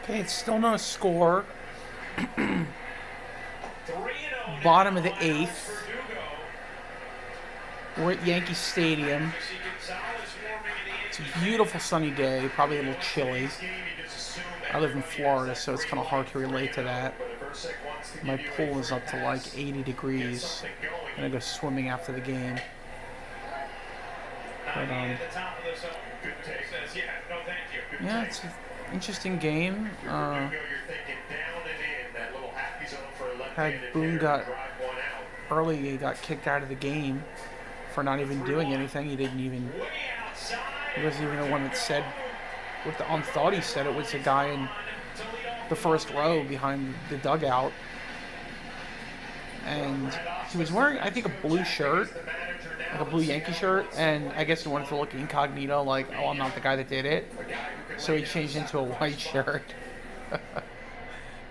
Okay, it's still no score. Bottom of the eighth. We're at Yankee Stadium. It's a beautiful sunny day, probably a little chilly. I live in Florida, so it's kind of hard to relate to that. My pool is up to like 80 degrees. I'm going to go swimming after the game. But, yeah, it's an interesting game. Had Boone got early, he got kicked out of the game for not even doing anything. He wasn't even the one that said what the thought he said. It was a guy in the first row behind the dugout, and he was wearing, I think, a blue shirt, like a blue Yankee shirt, and I guess he wanted to look incognito, like, oh, I'm not the guy that did it, so he changed into a white shirt.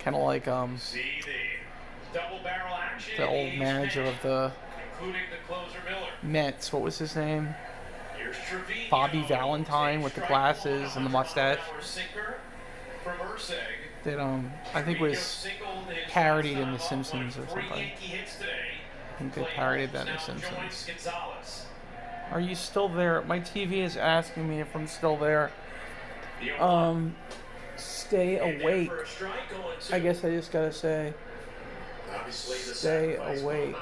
Kind of like the old manager of the Mets. What was his name? Bobby Valentine with the glasses and the mustache. That I think was parodied in The Simpsons or something. I think they parodied that in The Simpsons. Are you still there? My TV is asking me if I'm still there. Stay awake. I guess I just gotta say, stay awake.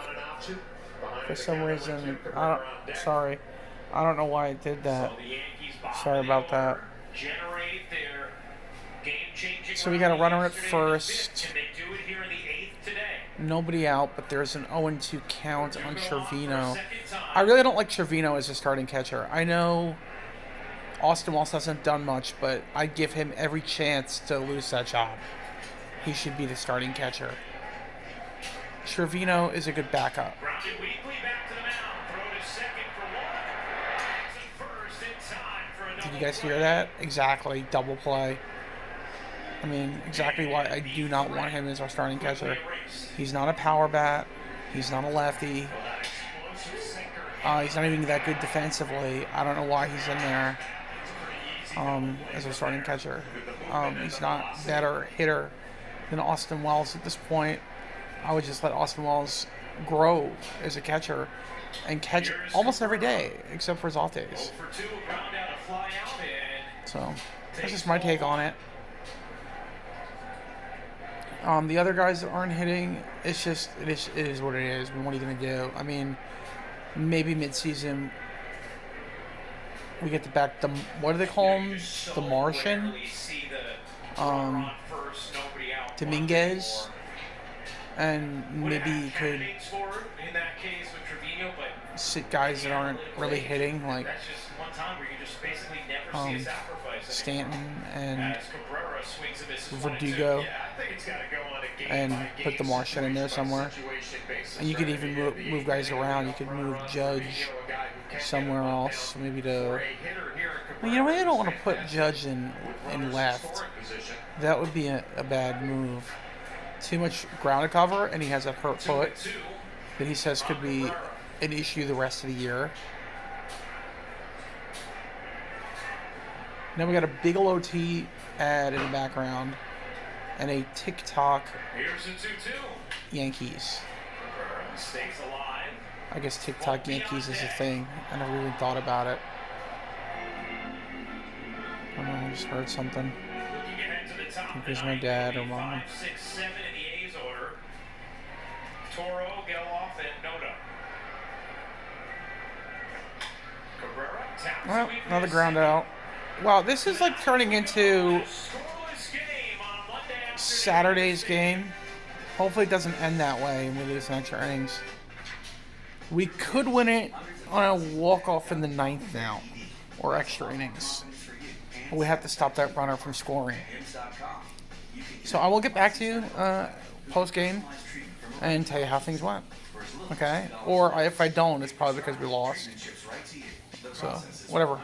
For some reason, sorry. I don't know why I did that. Sorry about that. So we got a runner at first. Nobody out, but there's an 0-2 count on Trevino. I really don't like Trevino as a starting catcher. I know Austin Walsh hasn't done much, but I'd give him every chance to lose that job. He should be the starting catcher. Trevino is a good backup. Did you guys hear that? Exactly. Double play. I mean, exactly why I do not want him as our starting catcher. He's not a power bat. He's not a lefty. He's not even that good defensively. I don't know why he's in there as a starting catcher. He's not better hitter than Austin Wells at this point. I would just let Austin Wells grow as a catcher and catch almost every day, except for his off days. So that's just my take on it. The other guys that aren't hitting, it is what it is. What are you gonna do? I mean, maybe midseason we get what do they call him? The Martian. Dominguez. And maybe you could sit guys that aren't really hitting, like Stanton and Verdugo, and put the Martian in there somewhere. And you could even move guys around. You could move Judge somewhere else, maybe to. Well, you know, I don't want to put Judge in left. That would be a bad move. Too much ground to cover, and he has a hurt foot that he says could be an issue the rest of the year. Now we got a Bigelow T ad in the background and a TikTok Yankees. I guess TikTok Yankees is a thing. I never even thought about it. I don't know, I just heard something. I think it was my dad or mom. Toro, Geloff, and Noda. Well, another ground out. Wow, this is like turning into Saturday's game. Hopefully it doesn't end that way and we lose an extra innings. We could win it on a walk-off in the ninth now, or extra innings. But we have to stop that runner from scoring. So I will get back to you post-game and tell you how things went. Okay? Or if I don't, it's probably because we lost. So, whatever.